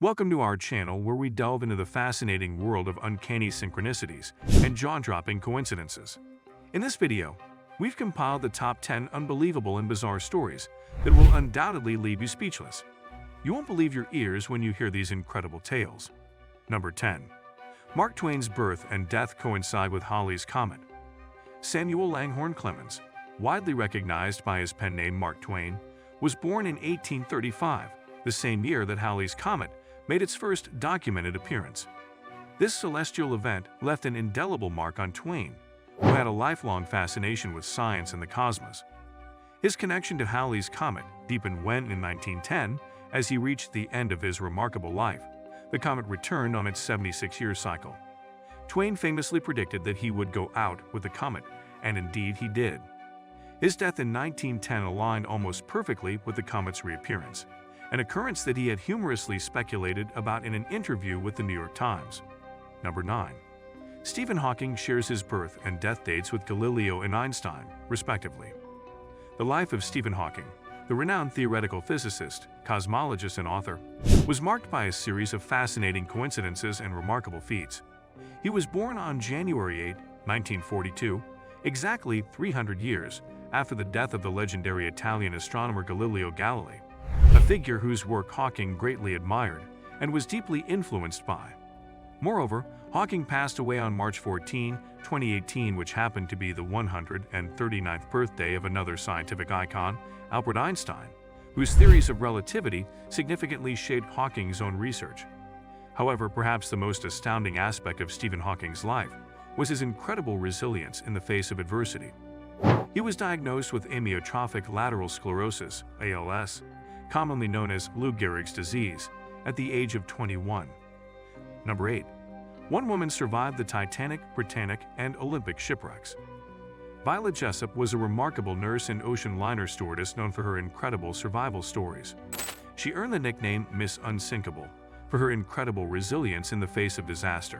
Welcome to our channel where we delve into the fascinating world of uncanny synchronicities and jaw-dropping coincidences. In this video, we've compiled the top 10 unbelievable and bizarre stories that will undoubtedly leave you speechless. You won't believe your ears when you hear these incredible tales. Number 10. Mark Twain's birth and death coincide with Halley's Comet. Samuel Langhorne Clemens, widely recognized by his pen name Mark Twain, was born in 1835, the same year that Halley's Comet made its first documented appearance. This celestial event left an indelible mark on Twain, who had a lifelong fascination with science and the cosmos. His connection to Halley's Comet deepened when, in 1910, as he reached the end of his remarkable life, the comet returned on its 76-year cycle. Twain famously predicted that he would go out with the comet, and indeed he did. His death in 1910 aligned almost perfectly with the comet's reappearance, an occurrence that he had humorously speculated about in an interview with the New York Times. Number 9. Stephen Hawking shares his birth and death dates with Galileo and Einstein, respectively. The life of Stephen Hawking, the renowned theoretical physicist, cosmologist, and author, was marked by a series of fascinating coincidences and remarkable feats. He was born on January 8, 1942, exactly 300 years after the death of the legendary Italian astronomer Galileo Galilei, a figure whose work Hawking greatly admired and was deeply influenced by. Moreover, Hawking passed away on March 14, 2018, which happened to be the 139th birthday of another scientific icon, Albert Einstein, whose theories of relativity significantly shaped Hawking's own research. However, perhaps the most astounding aspect of Stephen Hawking's life was his incredible resilience in the face of adversity. He was diagnosed with amyotrophic lateral sclerosis, ALS, commonly known as Lou Gehrig's disease, at the age of 21. Number 8. One woman survived the Titanic, Britnic, and Olympic shipwrecks. Violet Jessup was a remarkable nurse and ocean liner stewardess known for her incredible survival stories. She earned the nickname Miss Unsinkable for her incredible resilience in the face of disaster.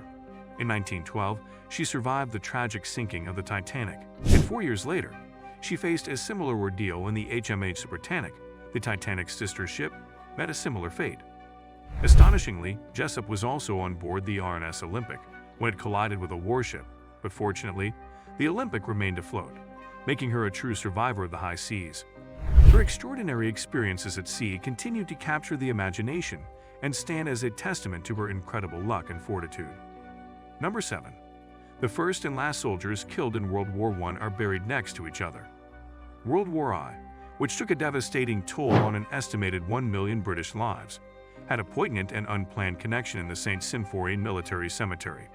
In 1912, she survived the tragic sinking of the Titanic, and 4 years later, she faced a similar ordeal when the HMS Britannic, the Titanic's sister ship, met a similar fate. Astonishingly, Jessup was also on board the RNS Olympic when it collided with a warship, but fortunately, the Olympic remained afloat, making her a true survivor of the high seas. Her extraordinary experiences at sea continued to capture the imagination and stand as a testament to her incredible luck and fortitude. Number 7. The first and last soldiers killed in World War I are buried next to each other. World War I, which took a devastating toll on an estimated 1 million British lives, had a poignant and unplanned connection in the St. Symphorien military cemetery.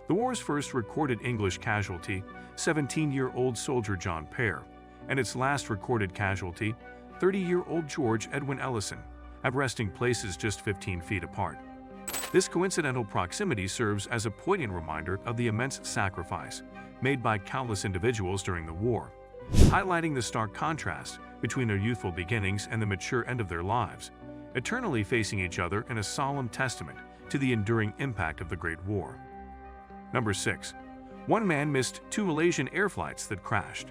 The war's first recorded English casualty, 17-year-old soldier John Pair, and its last recorded casualty, 30-year-old George Edwin Ellison, have resting places just 15 feet apart. This coincidental proximity serves as a poignant reminder of the immense sacrifice made by countless individuals during the war, highlighting the stark contrast between their youthful beginnings and the mature end of their lives, eternally facing each other in a solemn testament to the enduring impact of the Great War. Number 6. One man missed 2 Malaysian air flights that crashed.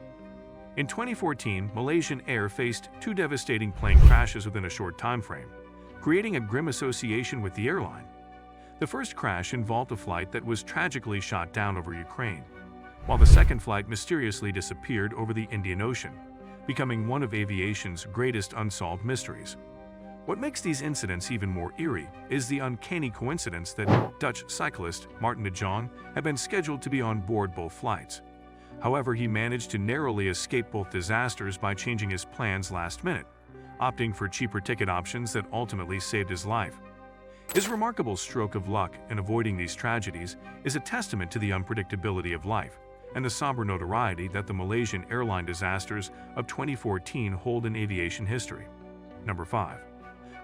In 2014, Malaysian Air faced 2 devastating plane crashes within a short time frame, creating a grim association with the airline. The first crash involved a flight that was tragically shot down over Ukraine, while the second flight mysteriously disappeared over the Indian Ocean, becoming one of aviation's greatest unsolved mysteries. What makes these incidents even more eerie is the uncanny coincidence that Dutch cyclist Martin de Jong had been scheduled to be on board both flights. However, he managed to narrowly escape both disasters by changing his plans last minute, opting for cheaper ticket options that ultimately saved his life. His remarkable stroke of luck in avoiding these tragedies is a testament to the unpredictability of life and the somber notoriety that the Malaysian airline disasters of 2014 hold in aviation history. Number 5.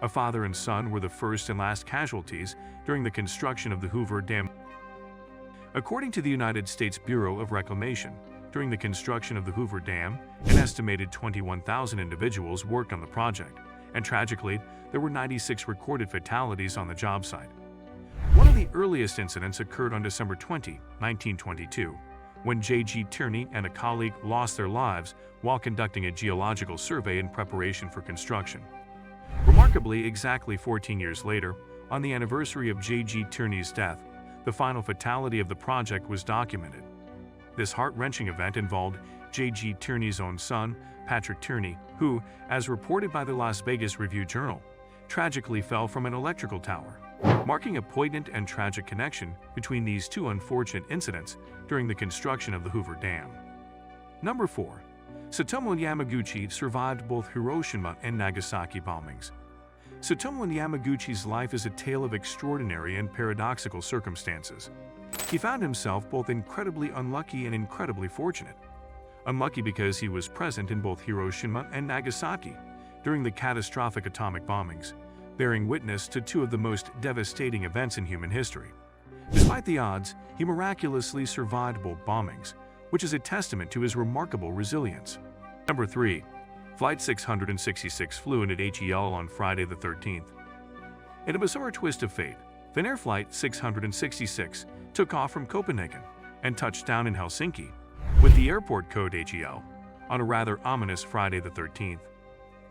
A father and son were the first and last casualties during the construction of the Hoover Dam. According to the United States Bureau of Reclamation, during the construction of the Hoover Dam, an estimated 21,000 individuals worked on the project, and tragically, there were 96 recorded fatalities on the job site. One of the earliest incidents occurred on December 20, 1922, when J.G. Tierney and a colleague lost their lives while conducting a geological survey in preparation for construction. Remarkably, exactly 14 years later, On the anniversary of J.G. Tierney's death, the final fatality of the project was documented. This heart-wrenching event involved J.G. Tierney's own son, Patrick Tierney, who, as reported by the Las Vegas Review-Journal, tragically fell from an electrical tower, marking a poignant and tragic connection between these two unfortunate incidents during the construction of the Hoover Dam. Number 4. Satomu Yamaguchi survived both Hiroshima and Nagasaki bombings. Satomu Yamaguchi's life is a tale of extraordinary and paradoxical circumstances. He found himself both incredibly unlucky and incredibly fortunate. Unlucky because he was present in both Hiroshima and Nagasaki during the catastrophic atomic bombings, bearing witness to two of the most devastating events in human history. Despite the odds, he miraculously survived both bombings, which is a testament to his remarkable resilience. Number 3. Flight 666 flew in at HEL on Friday the 13th. In a bizarre twist of fate, Finnair Flight 666 took off from Copenhagen and touched down in Helsinki, with the airport code HEL, on a rather ominous Friday the 13th.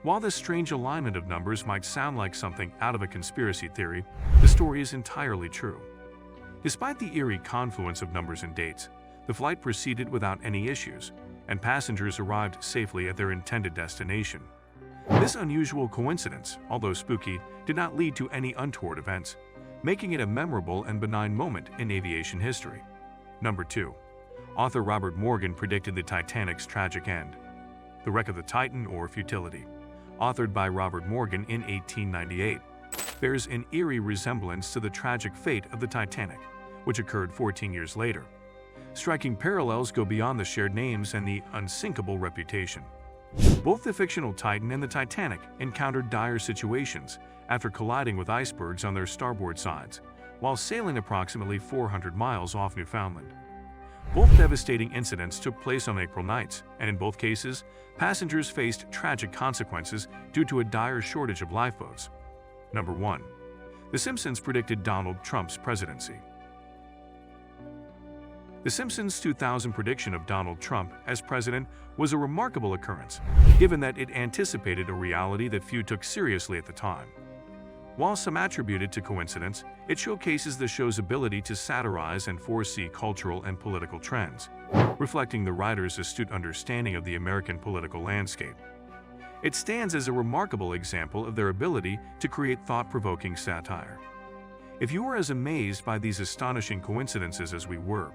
While this strange alignment of numbers might sound like something out of a conspiracy theory, the story is entirely true. Despite the eerie confluence of numbers and dates, the flight proceeded without any issues, and passengers arrived safely at their intended destination. This unusual coincidence, although spooky, did not lead to any untoward events, making it a memorable and benign moment in aviation history. Number 2. Author Robert Morgan predicted the Titanic's tragic end. The Wreck of the Titan, or Futility, authored by Robert Morgan in 1898, bears an eerie resemblance to the tragic fate of the Titanic, which occurred 14 years later. Striking parallels go beyond the shared names and the unsinkable reputation. Both the fictional Titan and the Titanic encountered dire situations after colliding with icebergs on their starboard sides, while sailing approximately 400 miles off Newfoundland. Both devastating incidents took place on April nights, and in both cases, passengers faced tragic consequences due to a dire shortage of lifeboats. Number 1. The Simpsons predicted Donald Trump's presidency. The Simpsons' 2000 prediction of Donald Trump as president was a remarkable occurrence, given that it anticipated a reality that few took seriously at the time. While some attribute it to coincidence, it showcases the show's ability to satirize and foresee cultural and political trends, reflecting the writer's astute understanding of the American political landscape. It stands as a remarkable example of their ability to create thought-provoking satire. If you were as amazed by these astonishing coincidences as we were,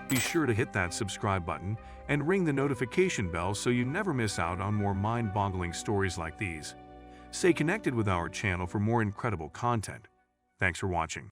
be sure to hit that subscribe button and ring the notification bell so you never miss out on more mind-boggling stories like these. Stay connected with our channel for more incredible content. Thanks for watching.